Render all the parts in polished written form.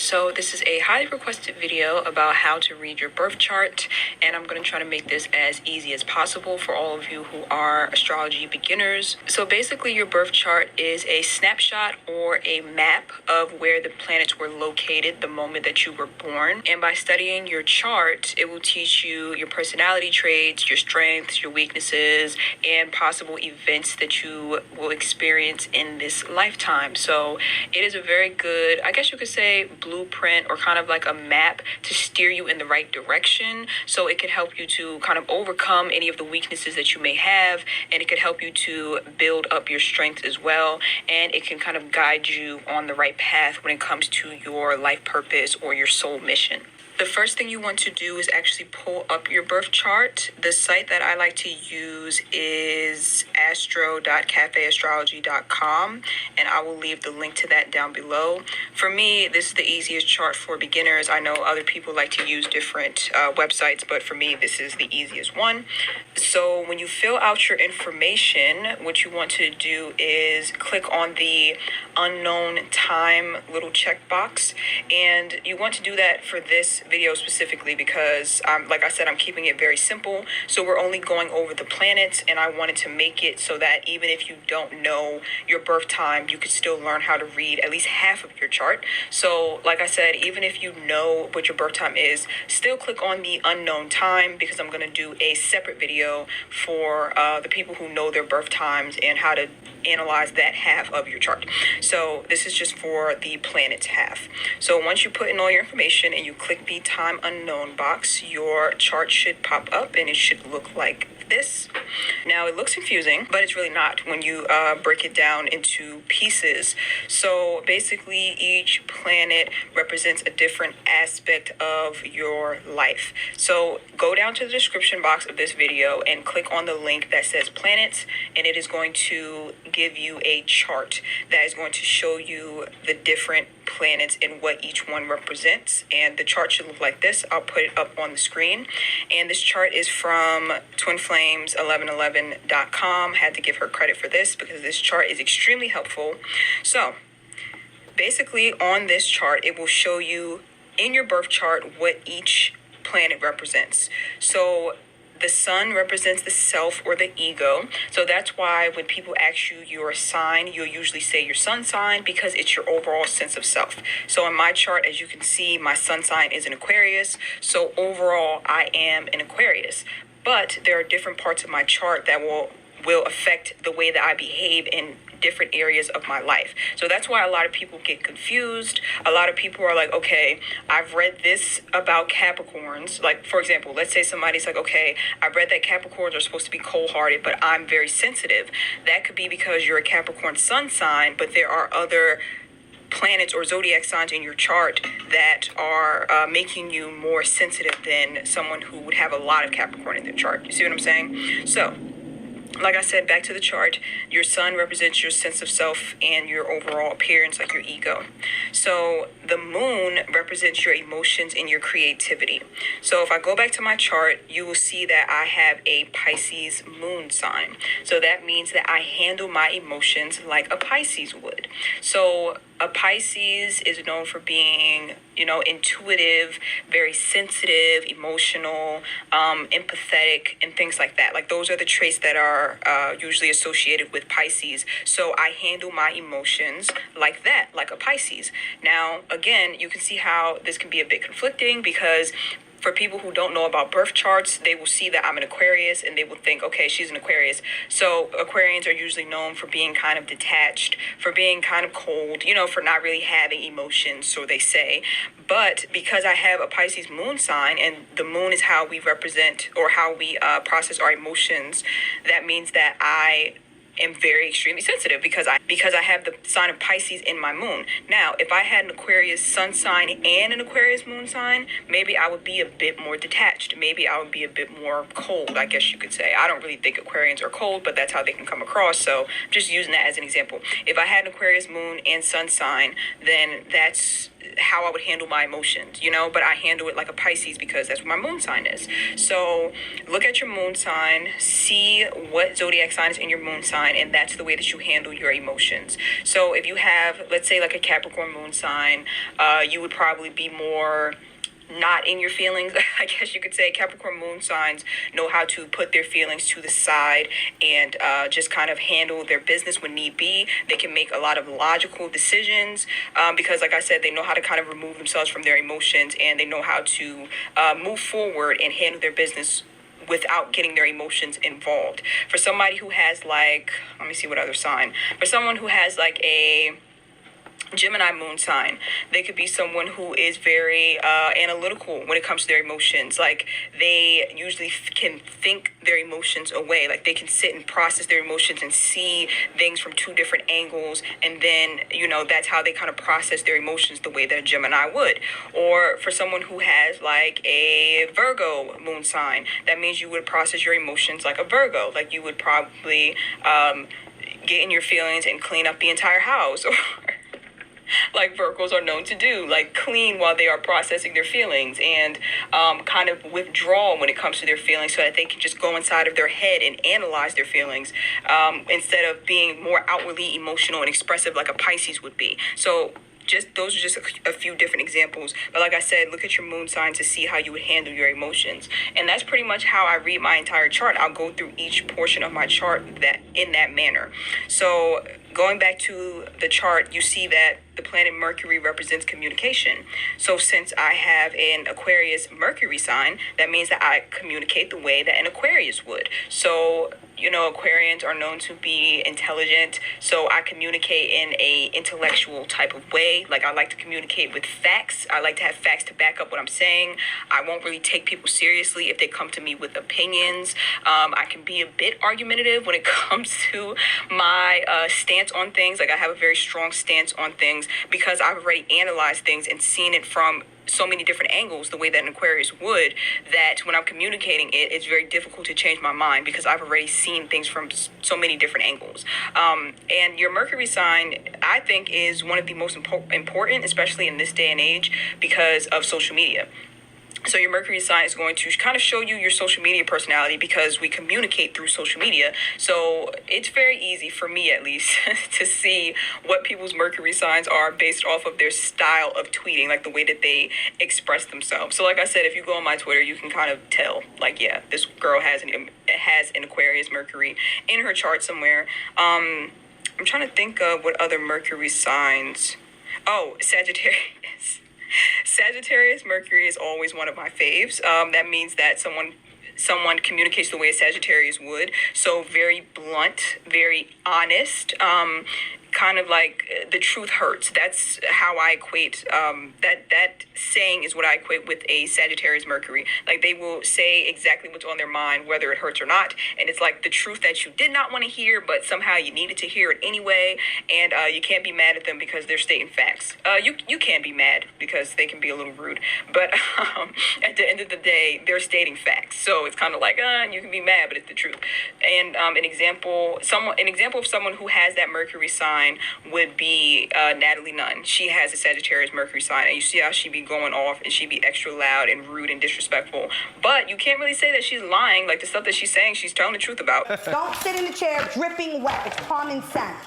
So this is a highly requested video about how to read your birth chart, and I'm going to try to make this as easy as possible for all of you who are astrology beginners. So basically your birth chart is a snapshot or a map of where the planets were located the moment that you were born. And by studying your chart, it will teach you your personality traits, your strengths, your weaknesses, and possible events that you will experience in this lifetime. So it is a very good, I guess you could say, blueprint or kind of like a map to steer you in the right direction. So it could help you to kind of overcome any of the weaknesses that you may have, and it could help you to build up your strength as well. And it can kind of guide you on the right path when it comes to your life purpose or your soul mission. The first thing you want to do is actually pull up your birth chart. The site that I like to use is astro.cafeastrology.com, and I will leave the link to that down below. For me, this is the easiest chart for beginners. I know other people like to use different websites, but for me, this is the easiest one. So when you fill out your information, what you want to do is click on the unknown time little checkbox, and you want to do that for this video specifically because like I said, I'm keeping it very simple. So we're only going over the planets, and I wanted to make it so that even if you don't know your birth time, you could still learn how to read at least half of your chart. So like I said, even if you know what your birth time is, still click on the unknown time, because I'm going to do a separate video for the people who know their birth times and how to analyze that half of your chart. So this is just for the planets half. So once you put in all your information and you click the time unknown box, your chart should pop up and it should look like this. Now it looks confusing, but it's really not when you break it down into pieces. So basically each planet represents a different aspect of your life. So go down to the description box of this video and click on the link that says planets, and it is going to give you a chart that is going to show you the different planets and what each one represents. And the chart should look like this. I'll put it up on the screen. And this chart is from twinflames1111.com. Had to give her credit for this because this chart is extremely helpful. So basically on this chart, it will show you in your birth chart what each planet represents. So the sun represents the self or the ego. So that's why when people ask you your sign, you'll usually say your sun sign, because it's your overall sense of self. So in my chart, as you can see, my sun sign is an Aquarius. So overall, I am an Aquarius. But there are different parts of my chart that will affect the way that I behave in different areas of my life. So that's why a lot of people get confused. A lot of people are like, okay, I've read this about Capricorns. Like, for example, let's say somebody's like, okay, I read that Capricorns are supposed to be cold-hearted, but I'm very sensitive. That could be because you're a Capricorn sun sign, but there are other planets or zodiac signs in your chart that are making you more sensitive than someone who would have a lot of Capricorn in their chart. You see what I'm saying? So like I said, back to the chart, your sun represents your sense of self and your overall appearance, like your ego. So the moon represents your emotions and your creativity. So if I go back to my chart, you will see that I have a Pisces moon sign. So that means that I handle my emotions like a Pisces would. So a Pisces is known for being, intuitive, very sensitive, emotional, empathetic, and things like that. Like those are the traits that are usually associated with Pisces. So I handle my emotions like that, like a Pisces. Now, again, you can see how this can be a bit conflicting, because for people who don't know about birth charts, they will see that I'm an Aquarius and they will think, okay, she's an Aquarius. So Aquarians are usually known for being kind of detached, for being kind of cold, for not really having emotions, so they say. But because I have a Pisces moon sign, and the moon is how we represent or how we process our emotions, that means that I am very extremely sensitive because I have the sign of Pisces in my moon. Now, if I had an Aquarius sun sign and an Aquarius moon sign, maybe I would be a bit more detached. Maybe I would be a bit more cold, I guess you could say. I don't really think Aquarians are cold, but that's how they can come across. So I'm just using that as an example. If I had an Aquarius moon and sun sign, then that's how I would handle my emotions, but I handle it like a Pisces because that's what my moon sign is. So look at your moon sign, see what zodiac sign is in your moon sign, sign, and that's the way that you handle your emotions. So if you have, let's say, like a Capricorn moon sign, you would probably be more not in your feelings. I guess you could say Capricorn moon signs know how to put their feelings to the side and just kind of handle their business when need be. They can make a lot of logical decisions because, like I said, they know how to kind of remove themselves from their emotions, and they know how to move forward and handle their business without getting their emotions involved. For somebody who has, like, let me see what other sign. For someone who has like a Gemini moon sign, they could be someone who is very analytical when it comes to their emotions. Like, they usually can think their emotions away. Like, they can sit and process their emotions and see things from two different angles, and then, that's how they kind of process their emotions the way that a Gemini would. Or for someone who has like a Virgo moon sign, that means you would process your emotions like a Virgo. Like, you would probably get in your feelings and clean up the entire house, or like Virgos are known to do, like clean while they are processing their feelings, and kind of withdraw when it comes to their feelings, so that they can just go inside of their head and analyze their feelings instead of being more outwardly emotional and expressive like a Pisces would be. So those are just a few different examples. But like I said, look at your moon sign to see how you would handle your emotions. And that's pretty much how I read my entire chart. I'll go through each portion of my chart in that manner. So going back to the chart, you see that the planet Mercury represents communication. So since I have an Aquarius Mercury sign, that means that I communicate the way that an Aquarius would. So, Aquarians are known to be intelligent. So I communicate in a intellectual type of way. Like, I like to communicate with facts. I like to have facts to back up what I'm saying. I won't really take people seriously if they come to me with opinions. I can be a bit argumentative when it comes to my stance on things. Like, I have a very strong stance on things because I've already analyzed things and seen it from so many different angles the way that an Aquarius would, that when I'm communicating it's very difficult to change my mind because I've already seen things from so many different angles. And your Mercury sign, I think, is one of the most important, especially in this day and age, because of social media. So your Mercury sign is going to kind of show you your social media personality because we communicate through social media. So it's very easy, for me at least, to see what people's Mercury signs are based off of their style of tweeting, like the way that they express themselves. So like I said, if you go on my Twitter, you can kind of tell, like, yeah, this girl has an Aquarius Mercury in her chart somewhere. I'm trying to think of what other Mercury signs. Oh, Sagittarius. Sagittarius Mercury is always one of my faves. That means that someone communicates the way a Sagittarius would. So very blunt, very honest, kind of like the truth hurts. That's how I equate, that saying is what I equate with a Sagittarius Mercury. Like, they will say exactly what's on their mind, whether it hurts or not. And it's like the truth that you did not want to hear, but somehow you needed to hear it anyway. And you can't be mad at them because they're stating facts. You can be mad because they can be a little rude. But at the end of the day, they're stating facts. So it's kind of like, you can be mad, but it's the truth. And an example of someone who has that Mercury sign would be Natalie Nunn. She has a Sagittarius Mercury sign, and you see how she be going off and she be extra loud and rude and disrespectful. But you can't really say that she's lying. Like, the stuff that she's saying, she's telling the truth about. Don't sit in the chair dripping wet. It's common sense.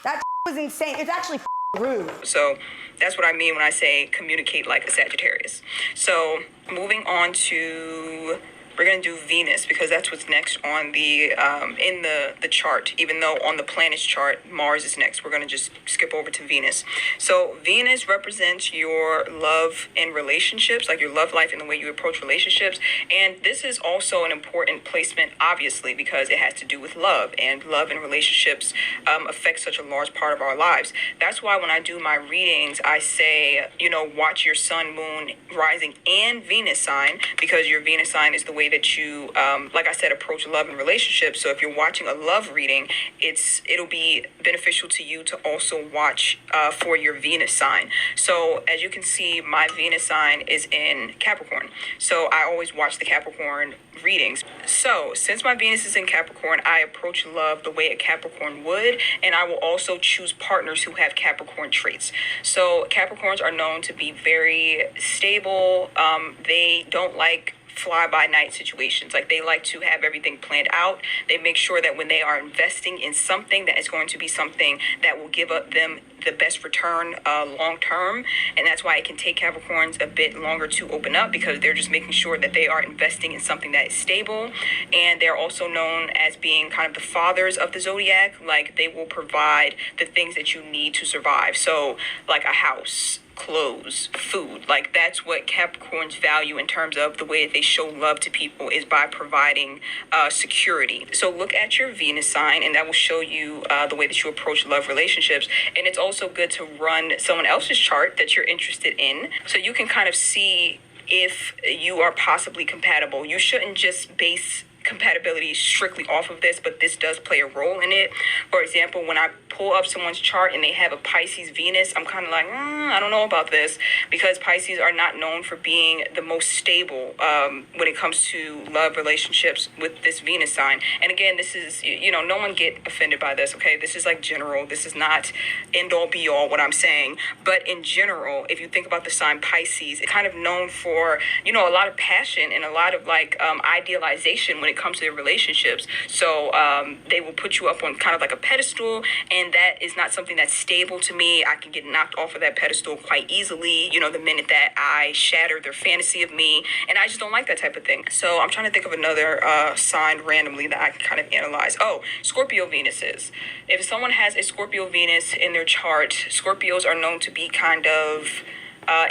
That was insane. It's actually rude. So that's what I mean when I say communicate like a Sagittarius. So moving on to, we're going to do Venus because that's what's next on the in the chart. Even though on the planet's chart Mars is next, we're going to just skip over to Venus. So Venus represents your love and relationships, like your love life and the way you approach relationships. And this is also an important placement, obviously, because it has to do with love, and love and relationships affect such a large part of our lives. That's why when I do my readings, I say, watch your sun, moon, rising, and Venus sign, because your Venus sign is the way that you, like I said, approach love and relationships. So if you're watching a love reading, it'll be beneficial to you to also watch for your Venus sign. So as you can see, my Venus sign is in Capricorn. So I always watch the Capricorn readings. So since my Venus is in Capricorn, I approach love the way a Capricorn would, and I will also choose partners who have Capricorn traits. So Capricorns are known to be very stable. They don't like fly-by-night situations. Like, they like to have everything planned out. They make sure that when they are investing in something, that is going to be something that will give up them the best return long term. And that's why it can take Capricorns a bit longer to open up, because they're just making sure that they are investing in something that is stable. And they're also known as being kind of the fathers of the zodiac. Like, they will provide the things that you need to survive. So like a house, clothes, food. Like, that's what Capricorns value in terms of the way that they show love to people, is by providing security. So look at your Venus sign, and that will show you the way that you approach love relationships. And it's also good to run someone else's chart that you're interested in, so you can kind of see if you are possibly compatible. You shouldn't just base compatibility strictly off of this, but this does play a role in it. For example, when I pull up someone's chart and they have a Pisces Venus, I'm kind of like, I don't know about this, because Pisces are not known for being the most stable when it comes to love relationships with this Venus sign. And again, this is, no one get offended by this, okay? This is like general. This is not end all be all what I'm saying. But in general, if you think about the sign Pisces, it's kind of known for, a lot of passion and a lot of like idealization when it comes to their relationships. So they will put you up on kind of like a pedestal, and that is not something that's stable to me. I can get knocked off of that pedestal quite easily, the minute that I shatter their fantasy of me, and I just don't like that type of thing. So I'm trying to think of another sign randomly that I can kind of analyze. Oh, Scorpio Venuses. If someone has a Scorpio Venus in their chart, Scorpios are known to be kind of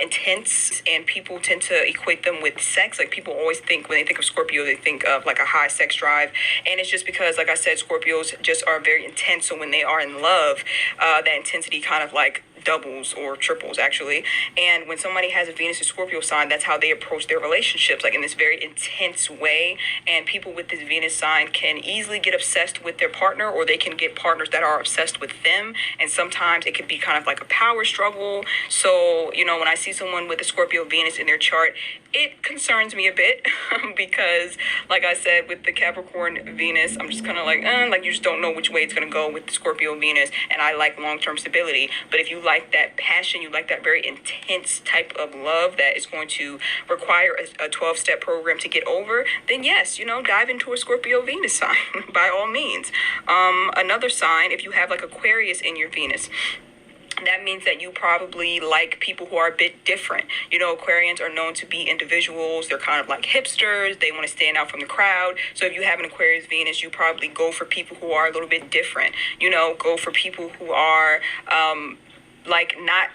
intense, and people tend to equate them with sex. Like, people always think, when they think of Scorpio, they think of like a high sex drive, and it's just because, like I said, Scorpios just are very intense. So when they are in love, that intensity kind of like doubles or triples, actually. And when somebody has a Venus and Scorpio sign, that's how they approach their relationships, like in this very intense way. And people with this Venus sign can easily get obsessed with their partner, or they can get partners that are obsessed with them. And sometimes it can be kind of like a power struggle. So, when I see someone with a Scorpio Venus in their chart, it concerns me a bit because, like I said, with the Capricorn Venus, I'm just kind of like you just don't know which way it's going to go with the Scorpio Venus. And I like long-term stability. But if you like that passion, you like that very intense type of love that is going to require a 12-step program to get over, then yes, dive into a Scorpio Venus sign by all means. Another sign, if you have like Aquarius in your Venus, that means that you probably like people who are a bit different. Aquarians are known to be individuals. They're kind of like hipsters. They want to stand out from the crowd. So if you have an Aquarius Venus, you probably go for people who are a little bit different. Go for people who are like not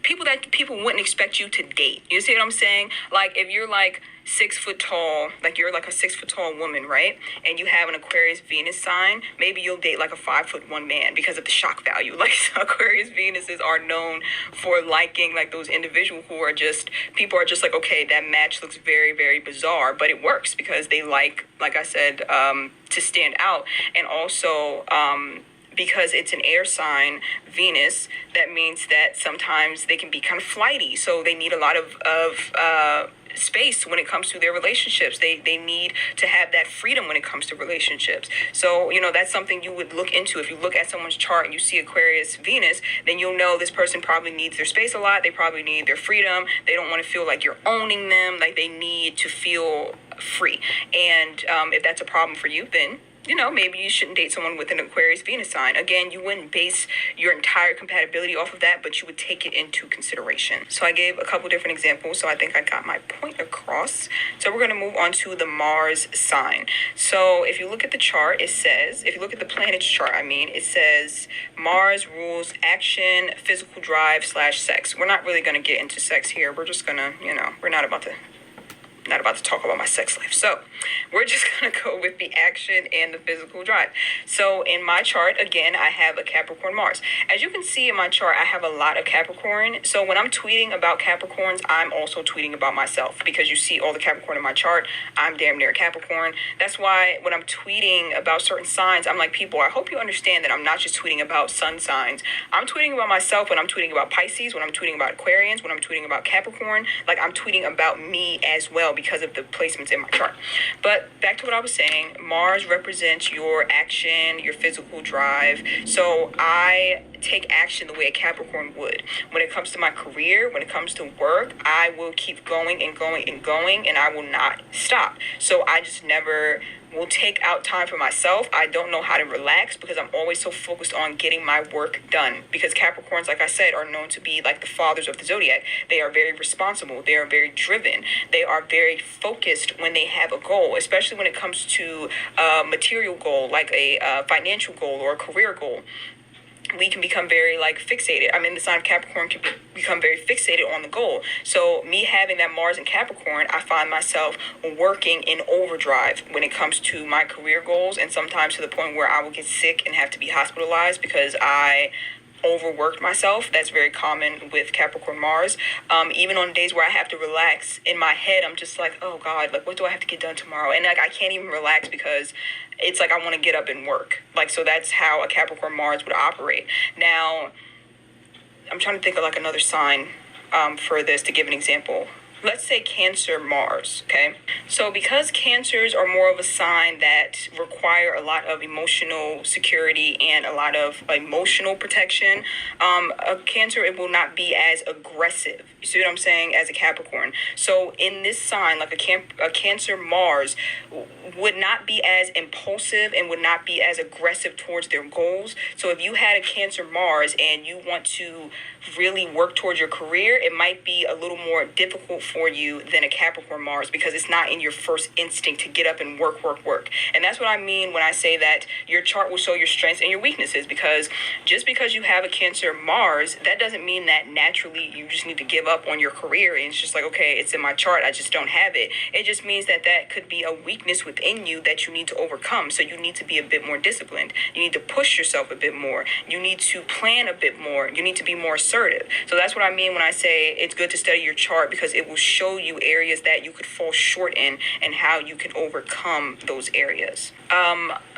people that people wouldn't expect you to date. You see what I'm saying? Like, if you're like 6 foot tall, like you're like a 6 foot tall woman, right? And you have an Aquarius Venus sign, maybe you'll date like a 5'1" man because of the shock value. Like, Aquarius Venuses are known for liking like those individuals who are just, people are just like, okay, that match looks very, very bizarre, but it works because they like I said, to stand out. And also, because it's an air sign, Venus, that means that sometimes they can be kind of flighty. So they need a lot of space when it comes to their relationships. They need to have that freedom when it comes to relationships. So, that's something you would look into. If you look at someone's chart and you see Aquarius Venus, then you'll know this person probably needs their space a lot. They probably need their freedom. They don't want to feel like you're owning them. Like, they need to feel free. And if that's a problem for you, then maybe you shouldn't date someone with an Aquarius Venus sign. Again, you wouldn't base your entire compatibility off of that, but you would take it into consideration. So I gave a couple different examples, so I think I got my point across. So we're going to move on to the Mars sign. So if you look at the chart, if you look at the planet's chart, it says Mars rules action, physical drive / sex. We're not really going to get into sex here. We're just going to, we're not about to talk about my sex life. So we're just going to go with the action and the physical drive. So in my chart, again, I have a Capricorn Mars. As you can see in my chart, I have a lot of Capricorn. So when I'm tweeting about Capricorns, I'm also tweeting about myself, because you see all the Capricorn in my chart. I'm damn near Capricorn. That's why when I'm tweeting about certain signs, I'm like, people, I hope you understand that I'm not just tweeting about sun signs. I'm tweeting about myself when I'm tweeting about Pisces, when I'm tweeting about Aquarians, when I'm tweeting about Capricorn. Like, I'm tweeting about me as well, because of the placements in my chart. But back to what I was saying, Mars represents your action, your physical drive. So I take action the way a Capricorn would. When it comes to my career, when it comes to work, I will keep going and going and going, and I will not stop. So I just never will take out time for myself. I don't know how to relax because I'm always so focused on getting my work done. Because Capricorns, like I said, are known to be like the fathers of the zodiac. They are very responsible. They are very driven. They are very focused when they have a goal, especially when it comes to a material goal, like a financial goal or a career goal. We can become very like fixated. I mean, the sign of Capricorn can become very fixated on the goal. So me having that Mars in Capricorn, I find myself working in overdrive when it comes to my career goals, and sometimes to the point where I will get sick and have to be hospitalized because I overworked myself. That's very common with Capricorn Mars. Even on days where I have to relax, in my head I'm just like, oh God, like what do I have to get done tomorrow? And like I can't even relax because it's like I want to get up and work. Like, so that's how a Capricorn Mars would operate. Now, I'm trying to think of like another sign for this to give an example. Let's say Cancer Mars, okay? So because Cancers are more of a sign that require a lot of emotional security and a lot of emotional protection, a Cancer, it will not be as aggressive. You see what I'm saying? As a Capricorn. So in this sign, like a Cancer Mars would not be as impulsive and would not be as aggressive towards their goals. So if you had a Cancer Mars and you want to really work towards your career, it might be a little more difficult for you than a Capricorn Mars because it's not in your first instinct to get up and work. And that's what I mean when I say that your chart will show your strengths and your weaknesses, because just because you have a Cancer Mars, that doesn't mean that naturally you just need to give up on your career and it's just like, okay, it's in my chart, I just don't have it. It just means that that could be a weakness within you that you need to overcome. So you need to be a bit more disciplined. You need to push yourself a bit more. You need to plan a bit more. You need to be more assertive. So that's what I mean when I say it's good to study your chart, because it will show you areas that you could fall short in and how you can overcome those areas.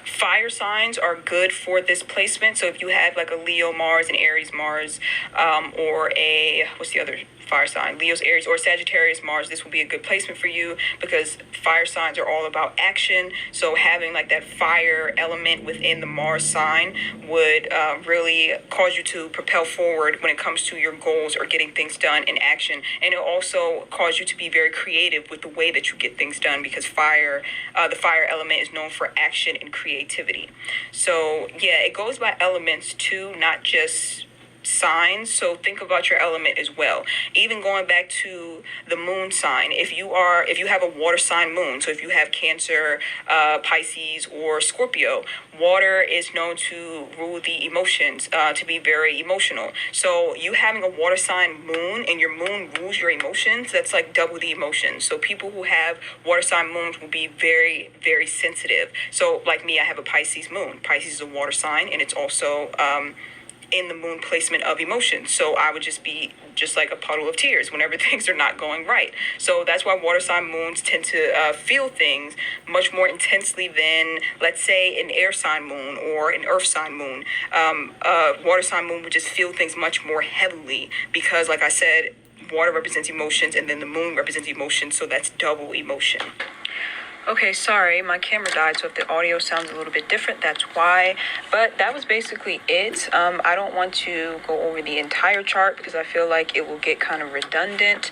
Fire signs are good for this placement. So if you have like a Leo Mars, an Aries Mars, or a, what's the other fire sign? Leo's, Aries, or Sagittarius Mars, this will be a good placement for you because fire signs are all about action. So having like that fire element within the Mars sign would really cause you to propel forward when it comes to your goals or getting things done in action. And it'll also cause you to be very creative with the way that you get things done, because the fire element is known for action and creativity. So yeah, it goes by elements too, not just signs. So think about your element as well. Even going back to the moon sign, if you have a water sign moon, so if you have Cancer, Pisces, or Scorpio, water is known to rule the emotions, to be very emotional. So you having a water sign moon and your moon rules your emotions, that's like double the emotions. So people who have water sign moons will be very, very sensitive. So like me, I have a Pisces moon. Pisces is a water sign, and it's also in the moon placement of emotions. So I would just be just like a puddle of tears whenever things are not going right. So that's why water sign moons tend to feel things much more intensely than, let's say, an air sign moon or an earth sign moon. Water sign moon would just feel things much more heavily because, like I said, water represents emotions and then the moon represents emotions. So that's double emotion. Okay, sorry, my camera died, so if the audio sounds a little bit different, that's why. But that was basically it. I don't want to go over the entire chart because I feel like it will get kind of redundant.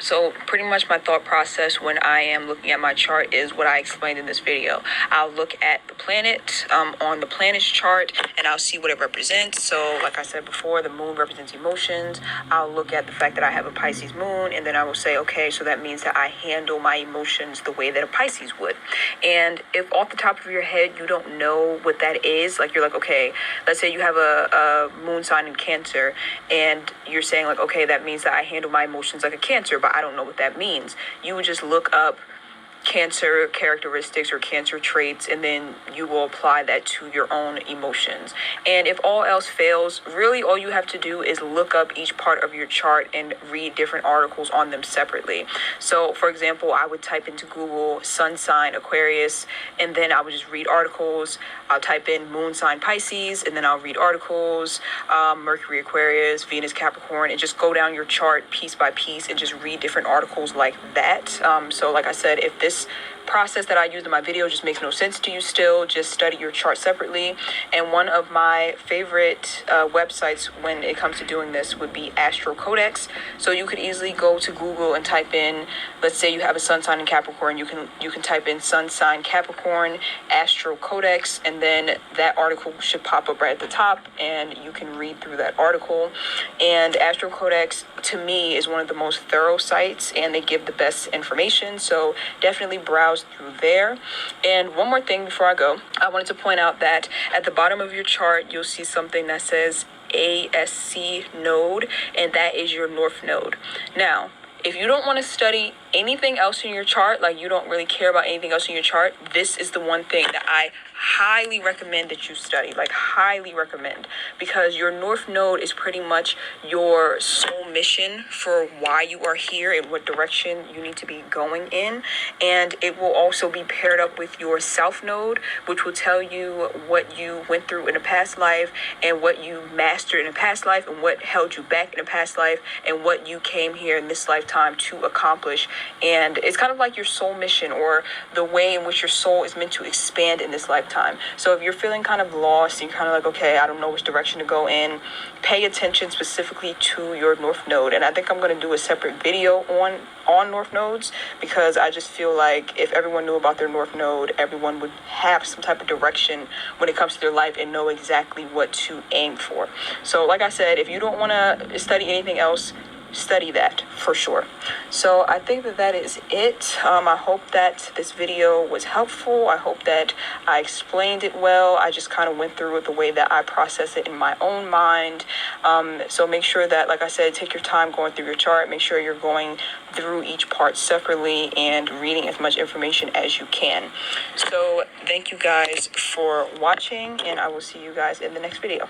So pretty much my thought process when I am looking at my chart is what I explained in this video. I'll look at the planet on the planet's chart, and I'll see what it represents. So like I said before, the moon represents emotions. I'll look at the fact that I have a Pisces moon, and then I will say, okay, so that means that I handle my emotions the way that a Pisces would. And if off the top of your head you don't know what that is, like you're like, okay, let's say you have a moon sign in Cancer and you're saying like, okay, that means that I handle my emotions like a Cancer, but I don't know what that means. You would just look up Cancer characteristics or Cancer traits, and then you will apply that to your own emotions. And if all else fails, really all you have to do is look up each part of your chart and read different articles on them separately. So for example, I would type into Google sun sign Aquarius, and then I would just read articles. I'll type in moon sign Pisces, and then I'll read articles, Mercury Aquarius, Venus Capricorn, and just go down your chart piece by piece and just read different articles like that. So like I said, if this this process that I use in my video just makes no sense to you still, just study your chart separately. And one of my favorite websites when it comes to doing this would be Astro Codex. So you could easily go to Google and type in, let's say you have a sun sign in Capricorn, you can type in sun sign Capricorn Astro Codex, and then that article should pop up right at the top, and you can read through that article. And Astro Codex, to me, is one of the most thorough sites, and they give the best information, so definitely browse through there. And one more thing before I go, I wanted to point out that at the bottom of your chart, you'll see something that says ASC node, and that is your North Node. Now, if you don't want to study anything else in your chart, like you don't really care about anything else in your chart, this is the one thing that I highly recommend that you study, like highly recommend, because your North Node is pretty much your soul mission for why you are here and what direction you need to be going in. And it will also be paired up with your South Node, which will tell you what you went through in a past life and what you mastered in a past life and what held you back in a past life and what you came here in this lifetime to accomplish. And it's kind of like your soul mission, or the way in which your soul is meant to expand in this lifetime. So if you're feeling kind of lost, you're kind of like, okay, I don't know which direction to go in, pay attention specifically to your North Node. And I think I'm going to do a separate video on North Nodes, because I just feel like if everyone knew about their North Node, everyone would have some type of direction when it comes to their life and know exactly what to aim for. So like I said, if you don't want to study anything else, study that for sure. So I think that is it. I hope that this video was helpful. I hope that I explained it well. I just kind of went through it the way that I process it in my own mind. So make sure that, like I said, take your time going through your chart. Make sure you're going through each part separately and reading as much information as you can. So thank you guys for watching, and I will see you guys in the next video.